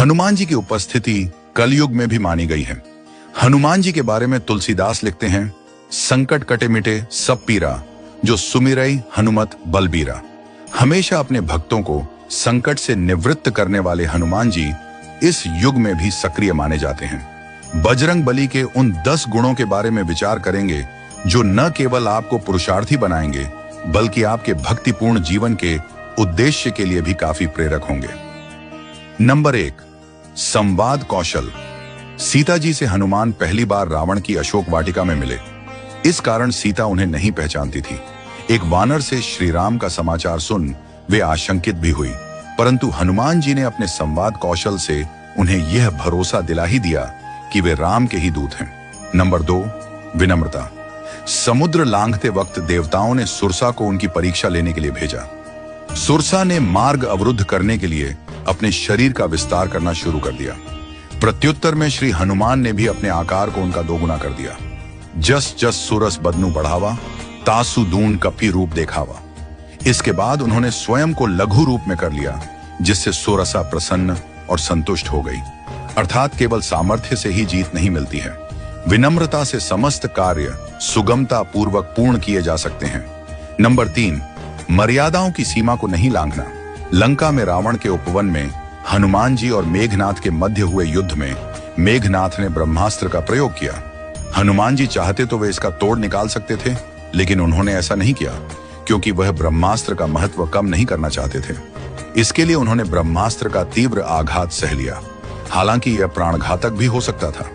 हनुमान जी की उपस्थिति कलयुग में भी मानी गई है। हनुमान जी के बारे में तुलसीदास लिखते हैं, संकट कटे मिटे सब पीरा, जो सुमिरई हनुमत बलबीरा। हमेशा अपने भक्तों को संकट से निवृत्त करने वाले हनुमान जी इस युग में भी सक्रिय माने जाते हैं। बजरंग बली के उन 10 गुणों के बारे में विचार करेंगे जो न केवल आपको पुरुषार्थी बनाएंगे बल्कि आपके भक्तिपूर्ण जीवन के उद्देश्य के लिए भी काफी प्रेरक होंगे। नंबर 1, संवाद कौशल। सीता जी से हनुमान पहली बार रावण की अशोक वाटिका में मिले। इस कारण सीता उन्हें नहीं पहचानती थी। एक वानर से श्री राम का समाचार सुन वे आशंकित भी हुई, परंतु हनुमान जी ने अपने संवाद कौशल से उन्हें यह भरोसा दिला ही दिया कि वे राम के ही दूत हैं। नंबर 2, विनम्रता। समुद्र लांघते वक्त देवताओं ने सुरसा को उनकी परीक्षा लेने के लिए भेजा। सुरसा ने मार्ग अवरुद्ध करने के लिए अपने शरीर का विस्तार करना शुरू कर दिया। प्रत्युत्तर में श्री हनुमान ने भी अपने आकार को उनका दोगुना कर दिया। जस जस सुरस बदनू बढ़ावा, तासु दून कपी रूप देखावा। इसके बाद उन्होंने स्वयं को लघु रूप में कर लिया, जिससे सुरसा प्रसन्न और संतुष्ट हो गई। अर्थात केवल सामर्थ्य से ही जीत नहीं मिलती है, विनम्रता से समस्त कार्य सुगमता पूर्वक पूर्ण किए जा सकते हैं। नंबर 3, मर्यादाओं की सीमा को नहीं लांघना। लंका में रावण के उपवन में हनुमान जी और मेघनाथ के मध्य हुए युद्ध में मेघनाथ ने ब्रह्मास्त्र का प्रयोग किया। हनुमान जी चाहते तो वे इसका तोड़ निकाल सकते थे, लेकिन उन्होंने ऐसा नहीं किया क्योंकि वह ब्रह्मास्त्र का महत्व कम नहीं करना चाहते थे। इसके लिए उन्होंने ब्रह्मास्त्र का तीव्र आघात सह लिया, हालांकि यह प्राणघातक भी हो सकता था।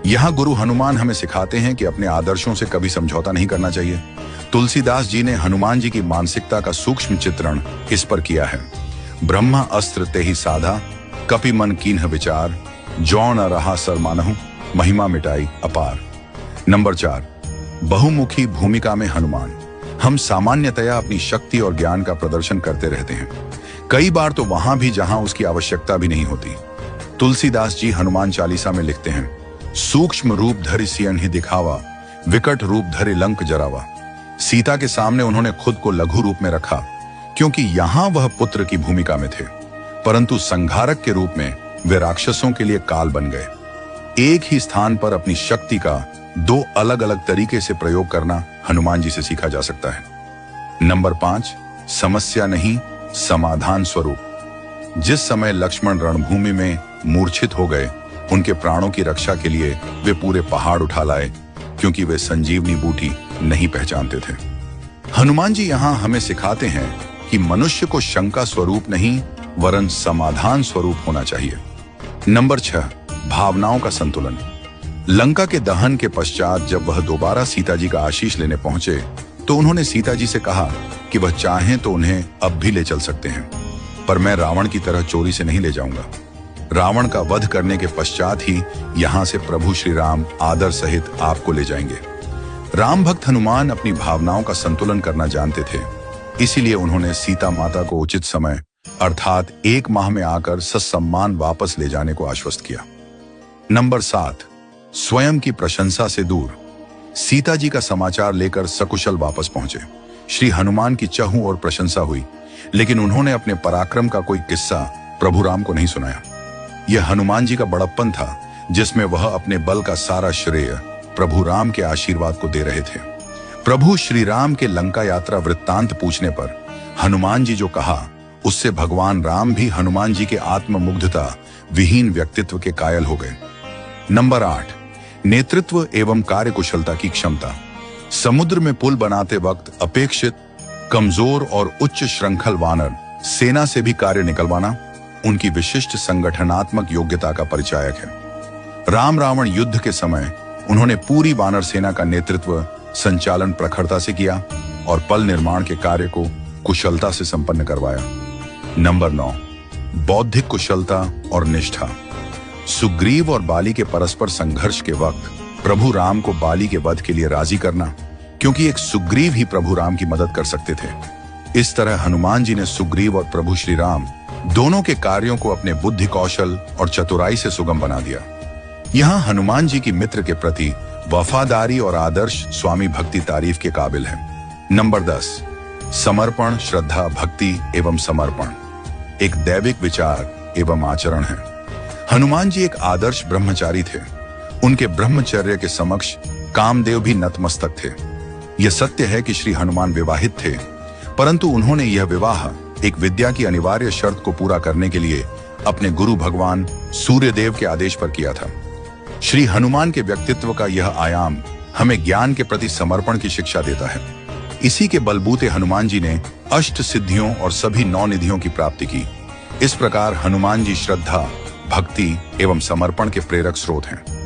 यहाँ गुरु हनुमान हमें सिखाते हैं कि अपने आदर्शों से कभी समझौता नहीं करना चाहिए। तुलसीदास जी ने हनुमान जी की मानसिकता का सूक्ष्म चित्रण इस पर किया है। ब्रह्मा अस्त्र ते ही साधा, कपि मन कीन्ह विचार, जौ न रहा सर मानहु, महिमा मिटाई अपार। नंबर 4, बहुमुखी भूमिका में हनुमान। हम सामान्यतया अपनी शक्ति और ज्ञान का प्रदर्शन करते रहते हैं, कई बार तो वहां भी जहां उसकी आवश्यकता भी नहीं होती। तुलसीदास जी हनुमान चालीसा में लिखते हैं, सूक्ष्म रूप धरि सियन ही दिखावा, विकट रूप धरि लंक जरावा। सीता के सामने उन्होंने खुद को लघु रूप में रखा क्योंकि यहां वह पुत्र की भूमिका में थे, परंतु संहारक के रूप में वे राक्षसों के लिए काल बन गए। एक ही स्थान पर अपनी शक्ति का 2 अलग अलग तरीके से प्रयोग करना हनुमान जी से सीखा जा सकता है। नंबर 5, समस्या नहीं समाधान स्वरूप। जिस समय लक्ष्मण रणभूमि में मूर्छित हो गए, उनके प्राणों की रक्षा के लिए वे पूरे पहाड़ उठा लाए क्योंकि वे संजीवनी बूटी नहीं पहचानते थे। हनुमान जी यहाँ हमें सिखाते हैं कि मनुष्य को शंका स्वरूप नहीं वरन समाधान स्वरूप होना चाहिए। नंबर 6, भावनाओं का संतुलन। लंका के दहन के पश्चात जब वह दोबारा सीता जी का आशीष लेने पहुंचे तो उन्होंने सीता जी से कहा कि वह चाहें तो उन्हें अब भी ले चल सकते हैं, पर मैं रावण की तरह चोरी से नहीं ले जाऊंगा। रावण का वध करने के पश्चात ही यहां से प्रभु श्री राम आदर सहित आपको ले जाएंगे। राम भक्त हनुमान अपनी भावनाओं का संतुलन करना जानते थे, इसीलिए उन्होंने सीता माता को उचित समय अर्थात 1 माह में आकर ससम्मान वापस ले जाने को आश्वस्त किया। नंबर 7, स्वयं की प्रशंसा से दूर। सीता जी का समाचार लेकर सकुशल वापस पहुंचे। श्री हनुमान की चहु और प्रशंसा हुई, लेकिन उन्होंने अपने पराक्रम का कोई किस्सा प्रभु राम को नहीं सुनाया। यह हनुमान जी का बड़प्पन था, जिसमें वह अपने बल का सारा श्रेय प्रभु राम के आशीर्वाद को दे रहे थे। प्रभु श्री राम के लंका यात्रा वृत्तांत पूछने पर हनुमान जी जो कहा, उससे भगवान राम भी हनुमान जी के आत्ममुग्धता विहीन व्यक्तित्व के कायल हो गए। नंबर 8, नेतृत्व एवं कार्यकुशलता की क्षमता। समुद्र में पुल बनाते वक्त अपेक्षित कमजोर और उच्च श्रृंखल वानर सेना से भी कार्य निकलवाना उनकी विशिष्ट संगठनात्मक योग्यता का परिचायक है। राम रावण युद्ध के समय उन्होंने पूरी वानर सेना का नेतृत्व संचालन प्रखरता से किया और पल निर्माण के कार्य को कुशलता से संपन्न करवाया। नंबर 9, बौद्धिक कुशलता और निष्ठा। सुग्रीव और बाली के परस्पर संघर्ष के वक्त प्रभु राम को बाली के वध के लिए राजी करना, क्योंकि एक सुग्रीव ही प्रभु राम की मदद कर सकते थे। इस तरह हनुमान जी ने सुग्रीव और प्रभु श्री राम दोनों के कार्यों को अपने बुद्धि कौशल और चतुराई से सुगम बना दिया। यहाँ हनुमान जी की मित्र के प्रति वफादारी और आदर्श स्वामी भक्ति तारीफ के काबिल है। नंबर 10, समर्पण श्रद्धा भक्ति एवं समर्पण एक दैविक विचार एवं आचरण है। हनुमान जी एक आदर्श ब्रह्मचारी थे। उनके ब्रह्मचर्य के समक्ष कामदेव भी नतमस्तक थे। यह सत्य है कि श्री हनुमान विवाहित थे, परंतु उन्होंने यह विवाह एक विद्या की अनिवार्य शर्त को पूरा करने के लिए अपने गुरु भगवान सूर्यदेव के आदेश पर किया था। श्री हनुमान के व्यक्तित्व का यह आयाम हमें ज्ञान के प्रति समर्पण की शिक्षा देता है। इसी के बलबूते हनुमान जी ने अष्ट सिद्धियों और सभी 9 निधियों की प्राप्ति की। इस प्रकार हनुमान जी श्रद्धा, भक्ति एवं समर्पण के प्रेरक स्रोत हैं।